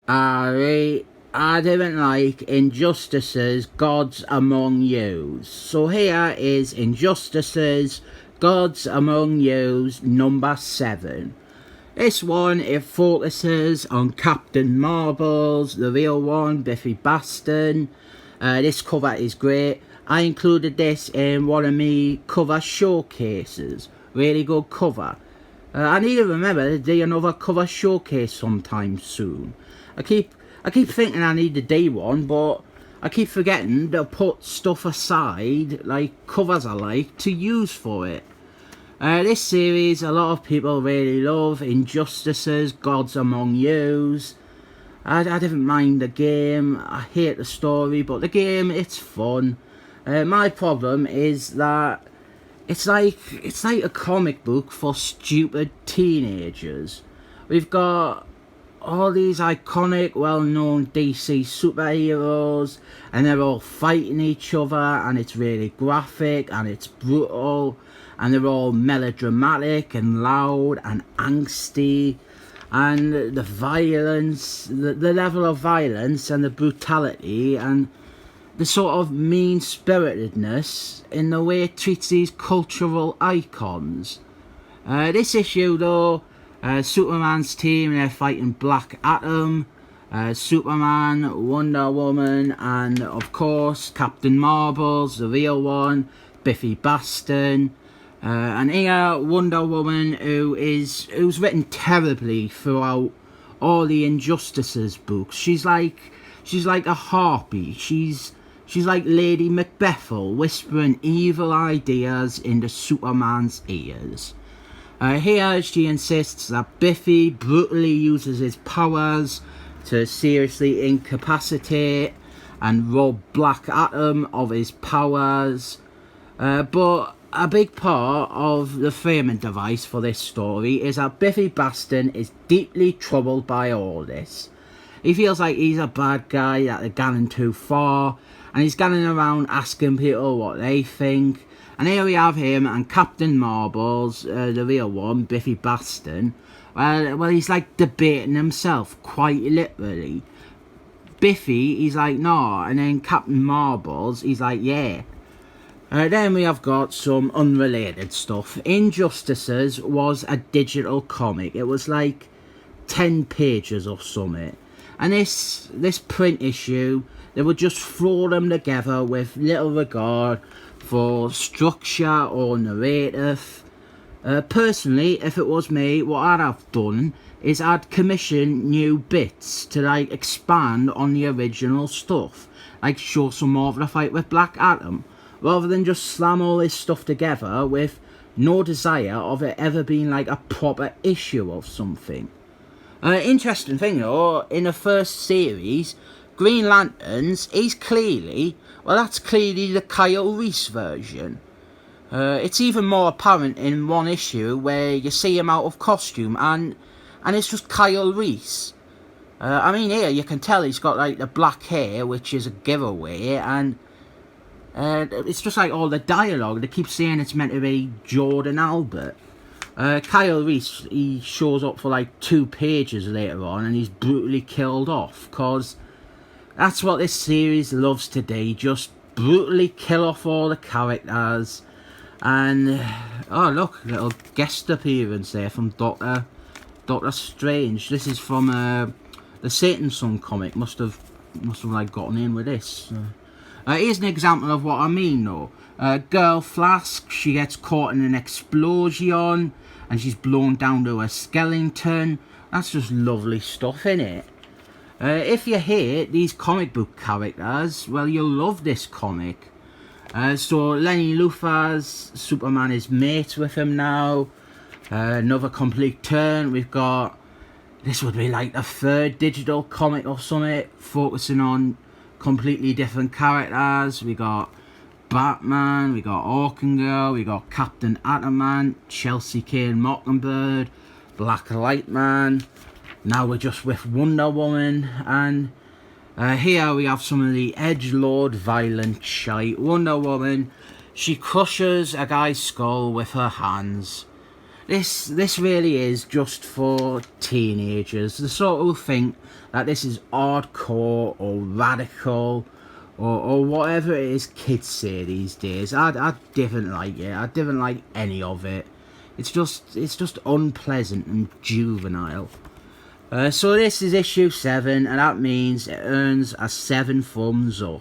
I didn't like Injustices, Gods Among Yous. So here is Injustices, Gods Among Yous, number 7. This one, it focuses on Captain Marbles, the real one, Biffy Baston. This cover is great. I included this in one of my cover showcases. Really good cover. I need to remember to do another cover showcase sometime soon. I keep thinking I need to do one, but I keep forgetting to put stuff aside, like covers I like, to use for it. This series, a lot of people really love. Injustices, Gods Among Yous. I didn't mind the game. I hate the story, but the game, it's fun. My problem is that it's like a comic book for stupid teenagers. We've got all these iconic, well-known DC superheroes, and they're all fighting each other, and it's really graphic, and it's brutal, and they're all melodramatic, and loud, and angsty, and the violence, the level of violence, and the brutality, and the sort of mean-spiritedness in the way it treats these cultural icons. This issue, though, Superman's team, they're fighting Black Atom, Superman, Wonder Woman, and of course Captain Marbles, the real one, Biffy Baston, and here Wonder Woman, who's written terribly throughout all the Injustices books. She's like a harpy. She's like Lady Macbethel, whispering evil ideas into Superman's ears. Here she insists that Biffy brutally uses his powers to seriously incapacitate and rob Black Atom of his powers. But a big part of the framing device for this story is that Biffy Baston is deeply troubled by all this. He feels like he's a bad guy, that they're going too far, and he's going around asking people what they think. And here we have him and Captain Marbles, the real one, Biffy Baston. Well, he's like debating himself, quite literally. Biffy, he's like, no, and then Captain Marbles, he's like, yeah. Then we have got some unrelated stuff. Injustices was a digital comic. It was like 10 pages or something. And this print issue, they would just throw them together with little regard for structure or narrative. Personally, if it was me, what I'd have done is I'd commission new bits to like expand on the original stuff, like show some more of the fight with Black Atom, rather than just slam all this stuff together with no desire of it ever being like a proper issue of something. Interesting thing though, in the first series, Green Lanterns, that's clearly the Kyle Reese version. It's even more apparent in one issue where you see him out of costume and it's just Kyle Reese. I mean, here you can tell he's got like the black hair, which is a giveaway, and it's just like all the dialogue. They keep saying it's meant to be Jordan Albert. Kyle Reese, he shows up for like 2 pages later on and he's brutally killed off, because that's what this series loves to do, just brutally kill off all the characters. And oh look, little guest appearance there from Doctor Strange. This is from the Satan Son comic. Must have like gotten in with this. Here's an example of what I mean though. Girl Flask, she gets caught in an explosion and she's blown down to a skeleton. That's just lovely stuff, innit? If you hate these comic book characters, well, you'll love this comic. So Lenny Luthor's Superman is mates with him now. Another complete turn. We've got, this would be like the 3rd digital comic or something, focusing on completely different characters. We got Batman, we got Girl, we got Captain Atom, Chelsea Kane Mockingbird, Black Lightman. Now we're just with Wonder Woman, and here we have some of the edgelord violent shite. Wonder Woman, she crushes a guy's skull with her hands. This really is just for teenagers. They sort of think that this is hardcore or radical or whatever it is kids say these days. I didn't like it. I didn't like any of it. It's just unpleasant and juvenile. So this is issue 7, and that means it earns a 7 thumbs up.